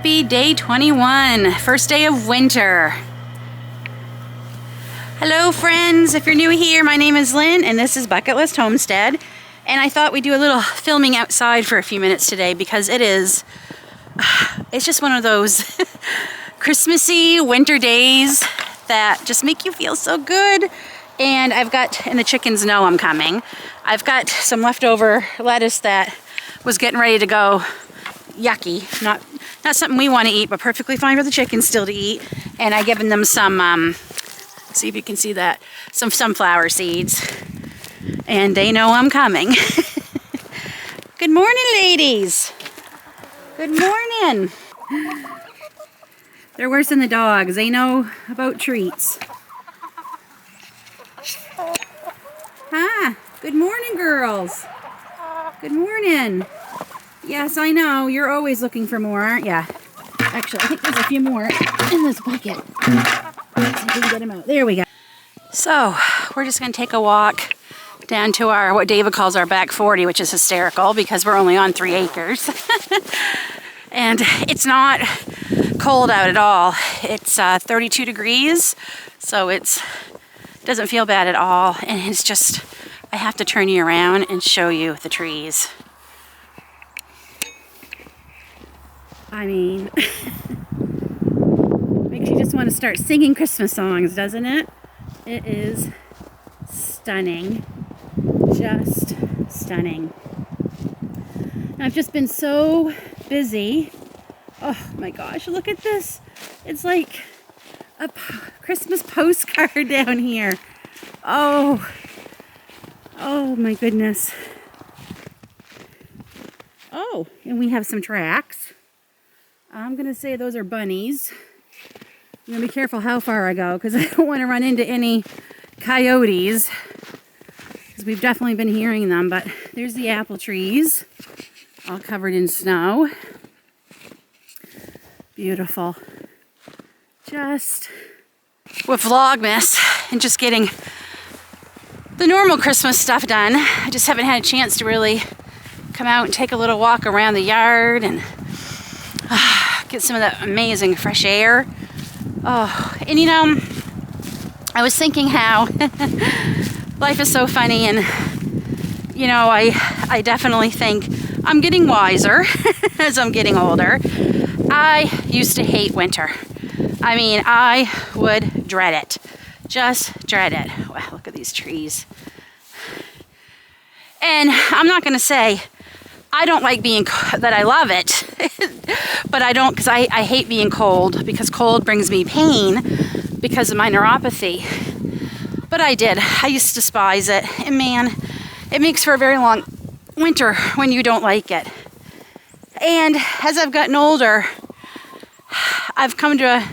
Happy day 21, first day of winter. Hello friends, if you're new here, my name is Lynn and this is Bucket List Homestead. And I thought we'd do a little filming outside for a few minutes today because it's just one of those Christmassy winter days that just make you feel so good. And and the chickens know I'm coming. I've got some leftover lettuce that was getting ready to go yucky. Not something we want to eat, but perfectly fine for the chickens still to eat. And I've given them some, see if you can see that, some sunflower seeds. And they know I'm coming. Good morning, ladies. Good morning. They're worse than the dogs. They know about treats. Huh? Good morning, girls. Good morning. Yes, I know. You're always looking for more, aren't you? Actually, I think there's a few more in this bucket. Let's see if we can get them out. There we go. So, we're just going to take a walk down to our, what David calls our back 40, which is hysterical because we're only on 3 acres. And it's not cold out at all. It's 32 degrees, so it doesn't feel bad at all. And it's just, I have to turn you around and show you the trees. I mean, makes you just want to start singing Christmas songs, doesn't it? It is stunning. Just stunning. I've just been so busy. Oh my gosh, look at this. It's like a Christmas postcard down here. Oh my goodness. Oh, and we have some tracks. I'm going to say those are bunnies. I'm going to be careful how far I go because I don't want to run into any coyotes. Because we've definitely been hearing them. But there's the apple trees, all covered in snow. Beautiful. Just with VLOGMAS and just getting the normal Christmas stuff done. I just haven't had a chance to really come out and take a little walk around the yard and get some of that amazing fresh air. Oh, and you know, I was thinking how life is so funny, and you know, I definitely think I'm getting wiser as I'm getting older. I used to hate winter. I mean, I would dread it. Just dread it. Wow, look at these trees. And I'm not going to say I don't like that I love it, but I don't, because I hate being cold, because cold brings me pain because of my neuropathy. But I used to despise it, and man, it makes for a very long winter when you don't like it. And as I've gotten older, I've come to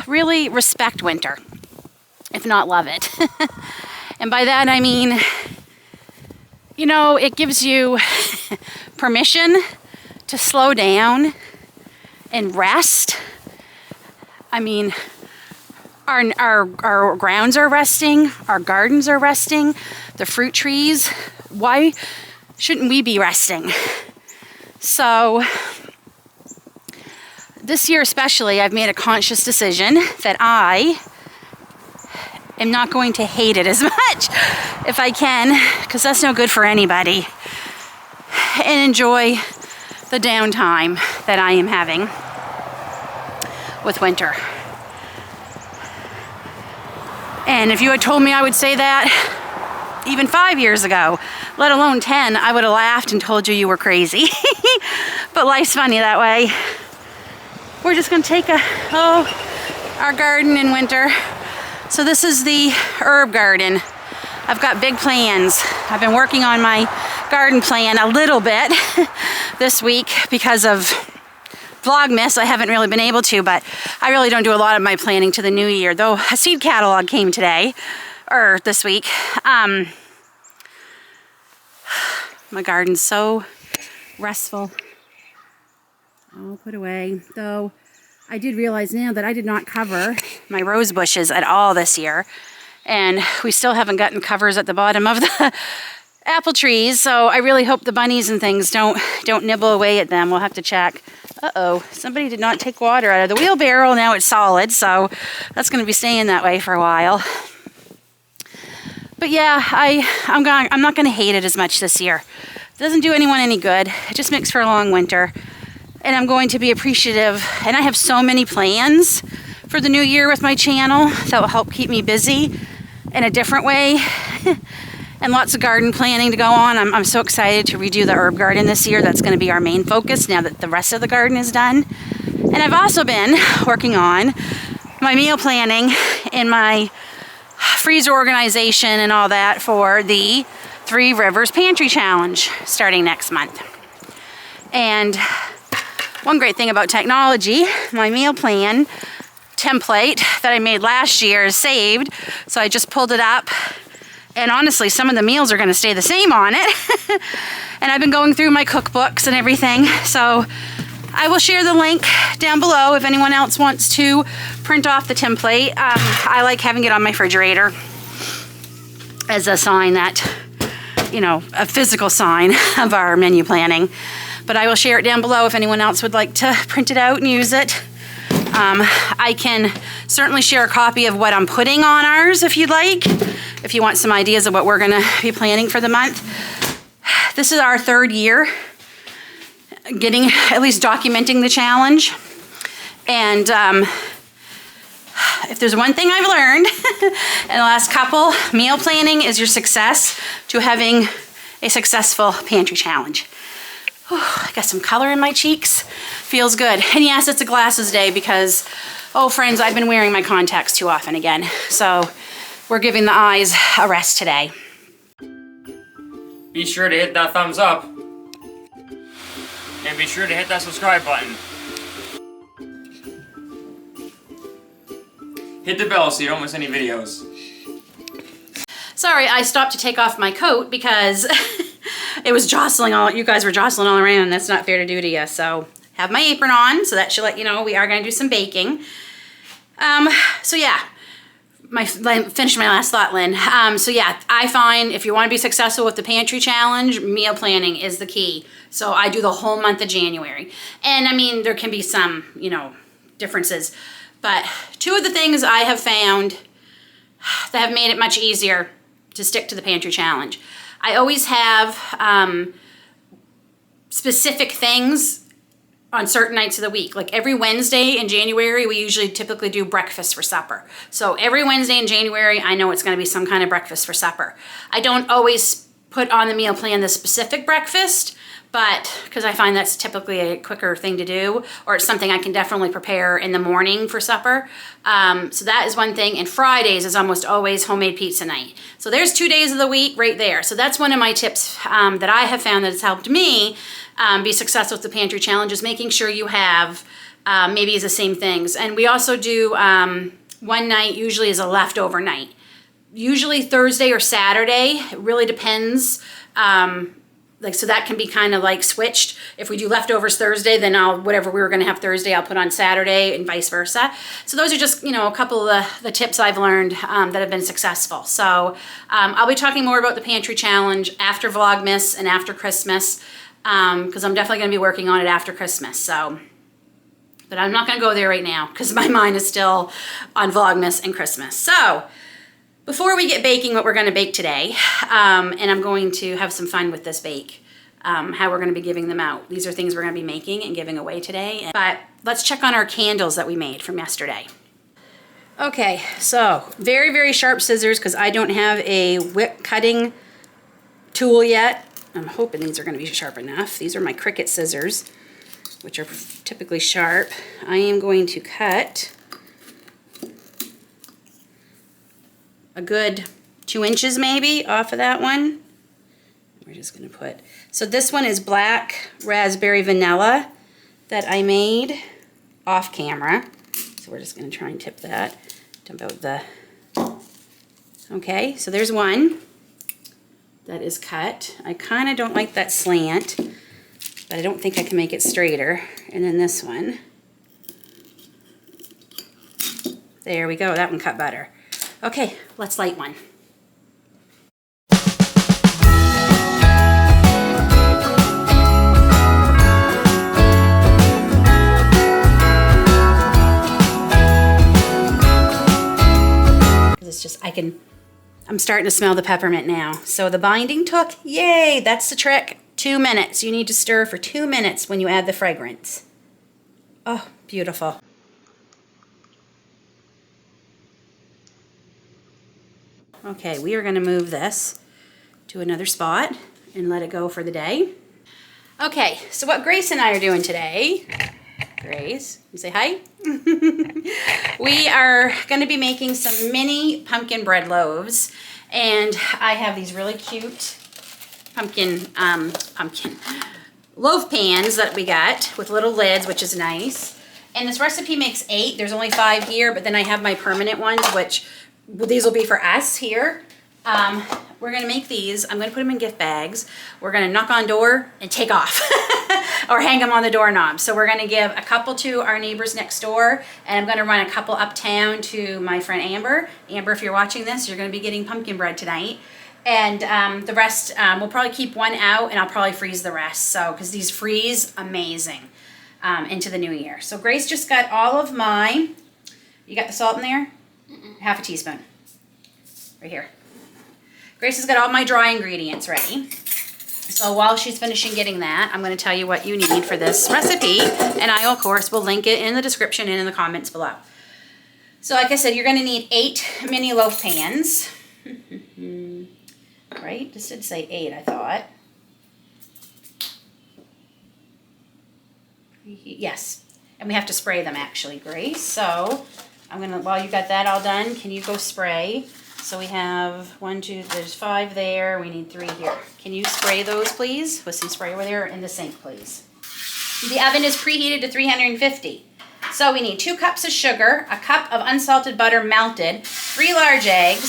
really respect winter, if not love it. And by that I mean, you know, it gives you permission to slow down and rest. I mean, our grounds are resting, our gardens are resting, the fruit trees. Why shouldn't we be resting? So this year especially, I've made a conscious decision that I am not going to hate it as much if I can, because that's no good for anybody, and enjoy the downtime that I am having with winter. And if you had told me I would say that even 5 years ago, let alone 10, I would have laughed and told you were crazy. But life's funny that way. We're just going to take our garden in winter. So this is the herb garden. I've got big plans. I've been working on my garden plan a little bit this week because of VLOGMAS. I haven't really been able to, but I really don't do a lot of my planning to the new year, though a seed catalog came today, or this week. My garden's so restful. I'll put away, though I did realize now that I did not cover my rose bushes at all this year, and we still haven't gotten covers at the bottom of the apple trees, so I really hope the bunnies and things don't nibble away at them. We'll have to check. Uh-oh, somebody did not take water out of the wheelbarrow. Now it's solid, so that's going to be staying that way for a while. But yeah, I'm not going to hate it as much this year. It doesn't do anyone any good. It just makes for a long winter. And I'm going to be appreciative. And I have so many plans for the new year with my channel that will help keep me busy in a different way. And lots of garden planning to go on. I'm so excited to redo the herb garden this year. That's going to be our main focus now that the rest of the garden is done. And I've also been working on my meal planning and my freezer organization and all that for the 3 Rivers Pantry Challenge starting next month. And one great thing about technology, my meal plan template that I made last year is saved. So I just pulled it up. And honestly, some of the meals are going to stay the same on it. And I've been going through my cookbooks and everything. So I will share the link down below if anyone else wants to print off the template. I like having it on my refrigerator as a sign that, you know, a physical sign of our menu planning. But I will share it down below if anyone else would like to print it out and use it. I can certainly share a copy of what I'm putting on ours if you'd like, if you want some ideas of what we're gonna be planning for the month. This is our 3rd year getting, at least documenting the challenge. And if there's one thing I've learned in the last couple, meal planning is your success to having a successful pantry challenge. Whew, I got some color in my cheeks. Feels good. And yes, it's a glasses day because, oh friends, I've been wearing my contacts too often again. So we're giving the eyes a rest today. Be sure to hit that thumbs up. And be sure to hit that subscribe button. Hit the bell so you don't miss any videos. Sorry, I stopped to take off my coat because it was jostling you guys were jostling all around. That's not fair to do to you. So have my apron on, so that should let you know we are going to do some baking. So yeah, finish my last thought, Lynn. So yeah, I find if you want to be successful with the pantry challenge, meal planning is the key. So I do the whole month of January. And I mean, there can be some, you know, differences. But 2 of the things I have found that have made it much easier to stick to the pantry challenge. I always have specific things on certain nights of the week. Like every Wednesday in January, we usually typically do breakfast for supper. So every Wednesday in January, I know it's going to be some kind of breakfast for supper. I don't always put on the meal plan the specific breakfast, but because I find that's typically a quicker thing to do, or it's something I can definitely prepare in the morning for supper. So that is one thing. And Fridays is almost always homemade pizza night. So there's 2 days of the week right there. So that's one of my tips that I have found that has helped me be successful with the pantry challenge, is making sure you have maybe the same things. And we also do one night usually is a leftover night. Usually Thursday or Saturday. It really depends. So that can be kind of like switched. If we do leftovers Thursday, then whatever we were going to have Thursday, I'll put on Saturday and vice versa. So those are just, you know, a couple of the tips I've learned that have been successful. So I'll be talking more about the pantry challenge after Vlogmas and after Christmas, because I'm definitely going to be working on it after Christmas. So, but I'm not going to go there right now because my mind is still on Vlogmas and Christmas. So before we get baking what we're going to bake today, and I'm going to have some fun with this bake, how we're going to be giving them out. These are things we're going to be making and giving away today. But let's check on our candles that we made from yesterday. Okay, so very, very sharp scissors because I don't have a wick cutting tool yet. I'm hoping these are going to be sharp enough. These are my Cricut scissors, which are typically sharp. I am going to cut a good 2 inches maybe off of that one. We're just going to put, so this one is black raspberry vanilla that I made off camera. So we're just going to try and tip that about the, okay, so there's one that is cut. I kind of don't like that slant, but I don't think I can make it straighter. And then this one. There we go, that one cut better. Okay, let's light one. I'm starting to smell the peppermint now. So the binding took, yay, that's the trick. 2 minutes. You need to stir for 2 minutes when you add the fragrance. Oh, beautiful. Okay, we are going to move this to another spot and let it go for the day. Okay, so what Grace and I are doing today, Grace, you say hi? We are going to be making some mini pumpkin bread loaves, and I have these really cute pumpkin loaf pans that we got with little lids, which is nice. And this recipe makes 8. There's only 5 here, but then I have my permanent ones, which these will be for us here. We're gonna make these. I'm gonna put them in gift bags. We're gonna knock on door and take off or hang them on the doorknob. So we're gonna give a couple to our neighbors next door, and I'm gonna run a couple uptown to my friend Amber. Amber, if you're watching this, you're gonna be getting pumpkin bread tonight. And the rest, we'll probably keep one out, and I'll probably freeze the rest. So, because these freeze amazing into the new year. So Grace just got all of mine. You got the salt in there? Half a teaspoon. Right here. Grace has got all my dry ingredients ready. So while she's finishing getting that, I'm going to tell you what you need for this recipe. And I, of course, will link it in the description and in the comments below. So like I said, you're going to need 8 mini loaf pans. Right? This did say 8, I thought. Yes. And we have to spray them, actually, Grace. So I'm going to, while you got that all done, can you go spray? So we have 1, 2, there's 5 there. We need 3 here. Can you spray those, please? With some spray over there in the sink, please. The oven is preheated to 350. So we need 2 cups of sugar, a cup of unsalted butter melted, 3 large eggs,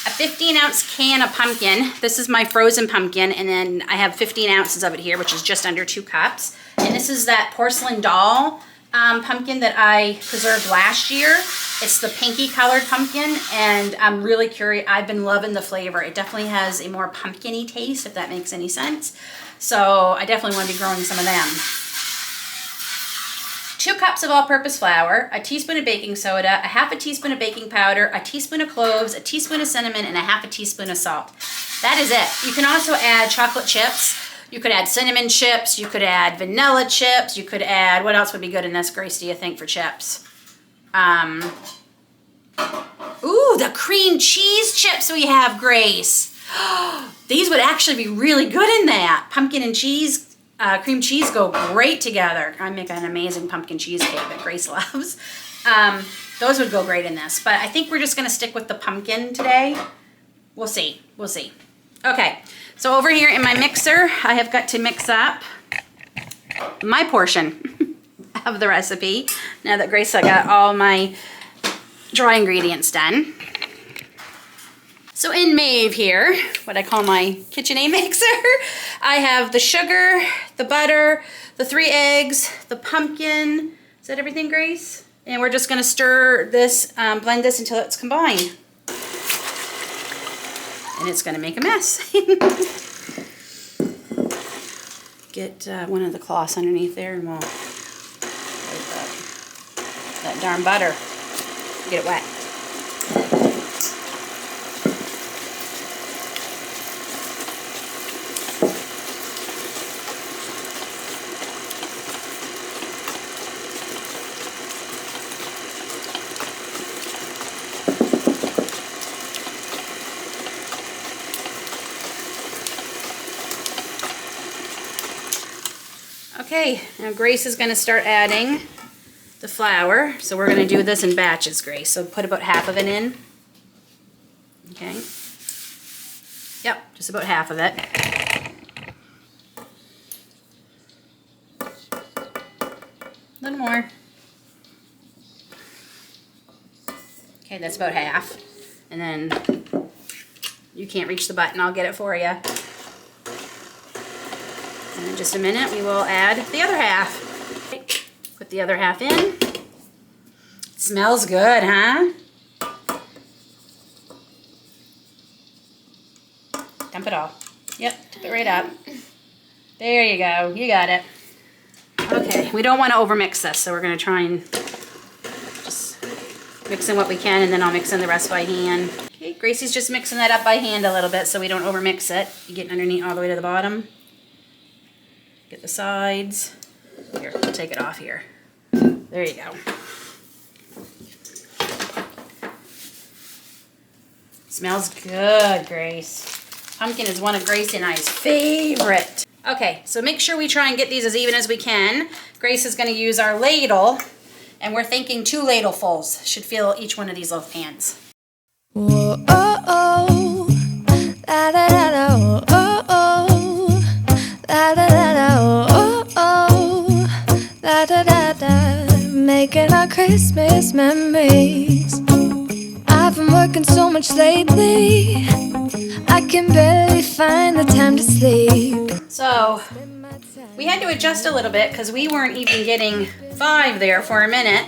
a 15-ounce can of pumpkin. This is my frozen pumpkin, and then I have 15 ounces of it here, which is just under 2 cups. And this is that porcelain doll pumpkin that I preserved last year. It's the pinky colored pumpkin, and I'm really curious. I've been loving the flavor. It definitely has a more pumpkin-y taste, if that makes any sense. So I definitely want to be growing some of them. 2 cups of all-purpose flour, a teaspoon of baking soda, a half a teaspoon of baking powder, a teaspoon of cloves, a teaspoon of cinnamon, and a half a teaspoon of salt. That is it. You can also add chocolate chips. You could add cinnamon chips. You could add vanilla chips. You could add, what else would be good in this, Grace, do you think, for chips? Ooh, the cream cheese chips we have, Grace. These would actually be really good in that. Pumpkin and cheese, cream cheese go great together. I make an amazing pumpkin cheesecake that Grace loves. Those would go great in this, but I think we're just gonna stick with the pumpkin today. We'll see, we'll see. Okay, so over here in my mixer, I have got to mix up my portion of the recipe. Now that Grace got all my dry ingredients done. So in Maeve here, what I call my KitchenAid mixer, I have the sugar, the butter, the 3 eggs, the pumpkin. Is that everything, Grace? And we're just gonna stir this, blend this until it's combined. And it's gonna make a mess. Get one of the cloths underneath there, and we'll that darn butter. Get it wet. Okay, now Grace is going to start adding the flour. So we're going to do this in batches, Grace. So put about half of it in. Okay. Yep, just about half of it. A little more. Okay, that's about half. And then you can't reach the button, I'll get it for you. And in just a minute, we will add the other half. Okay. Put the other half in. It smells good, huh? Dump it all. Yep, tip it right up. There you go, you got it. Okay, we don't want to overmix this, so we're going to try and just mix in what we can, and then I'll mix in the rest by hand. Okay, Gracie's just mixing that up by hand a little bit so we don't overmix it. You get underneath all the way to the bottom. Get the sides. Here, we'll take it off here. There you go. Smells good, Grace. Pumpkin is one of Gracie and I's favorite. Okay, so make sure we try and get these as even as we can. Grace is going to use our ladle, and we're thinking 2 ladlefuls should fill each one of these loaf pans. Whoa, oh, oh, da da da da, oh, oh, da da da da, oh, oh, da da da da, making our Christmas memories. I've been working so much lately, I can barely find the time to sleep. So we had to adjust a little bit because we weren't even getting 5 there for a minute.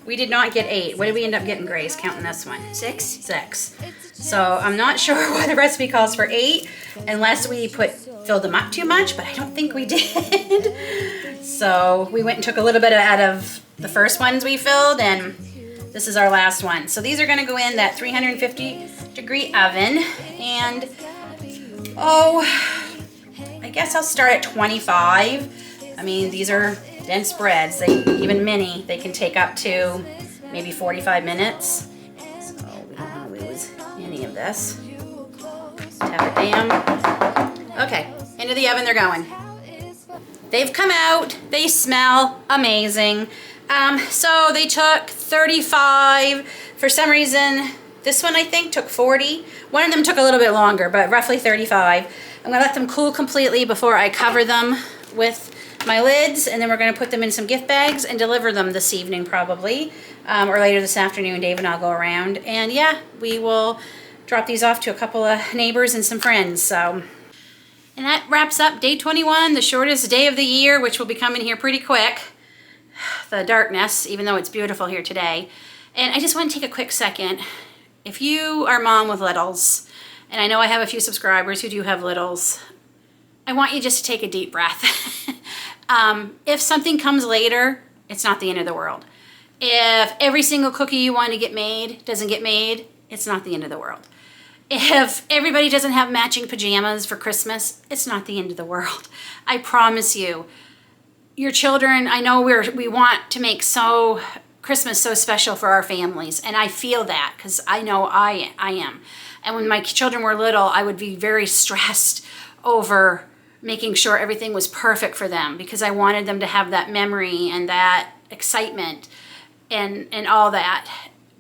We did not get 8. What did we end up getting, Grace, counting this one? 6? 6. So I'm not sure why the recipe calls for 8 unless we filled them up too much, but I don't think we did. So we went and took a little bit out of the first ones we filled, and this is our last one. So these are gonna go in that 350-degree oven, and I guess I'll start at 25. I mean, these are dense breads. Even mini, they can take up to maybe 45 minutes. So we don't want to lose any of this. Tap it down. Okay, into the oven they're going. They've come out. They smell amazing. So they took 35. For some reason, this one I think took 40. One of them took a little bit longer, but roughly 35. I'm gonna let them cool completely before I cover them with my lids, and then we're gonna put them in some gift bags and deliver them this evening probably, or later this afternoon. Dave and I'll go around, and yeah, we will drop these off to a couple of neighbors and some friends. So, and that wraps up day 21, the shortest day of the year, which will be coming here pretty quick. The darkness, even though it's beautiful here today. And I just want to take a quick second. If you are a mom with littles, and I know I have a few subscribers who do have littles, I want you just to take a deep breath. If something comes later, it's not the end of the world. If every single cookie you want to get made doesn't get made, it's not the end of the world. If everybody doesn't have matching pajamas for Christmas, it's not the end of the world. I promise you. Your children, I know we want to make Christmas so special for our families, and I feel that because I know I am. And when my children were little, I would be very stressed over making sure everything was perfect for them because I wanted them to have that memory and that excitement and all that.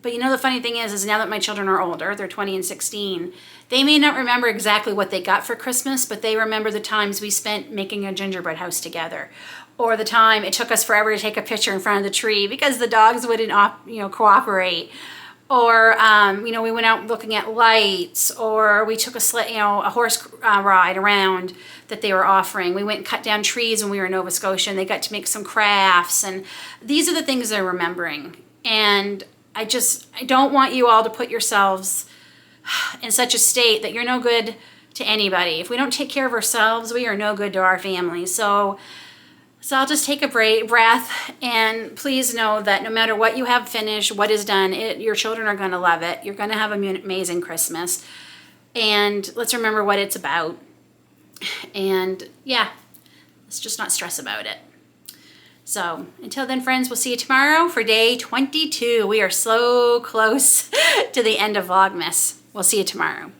But you know, the funny thing is now that my children are older, they're 20 and 16, they may not remember exactly what they got for Christmas, but they remember the times we spent making a gingerbread house together, or the time it took us forever to take a picture in front of the tree because the dogs wouldn't, cooperate. Or, we went out looking at lights, or we took a horse ride around that they were offering. We went and cut down trees when we were in Nova Scotia, and they got to make some crafts. And these are the things they're remembering. And I don't want you all to put yourselves in such a state that you're no good to anybody. If we don't take care of ourselves, we are no good to our families. So I'll just take a breath, and please know that no matter what you have finished, what is done, your children are going to love it. You're going to have an amazing Christmas. And let's remember what it's about. And yeah, let's just not stress about it. So until then, friends, we'll see you tomorrow for day 22. We are so close to the end of VLOGMAS. We'll see you tomorrow.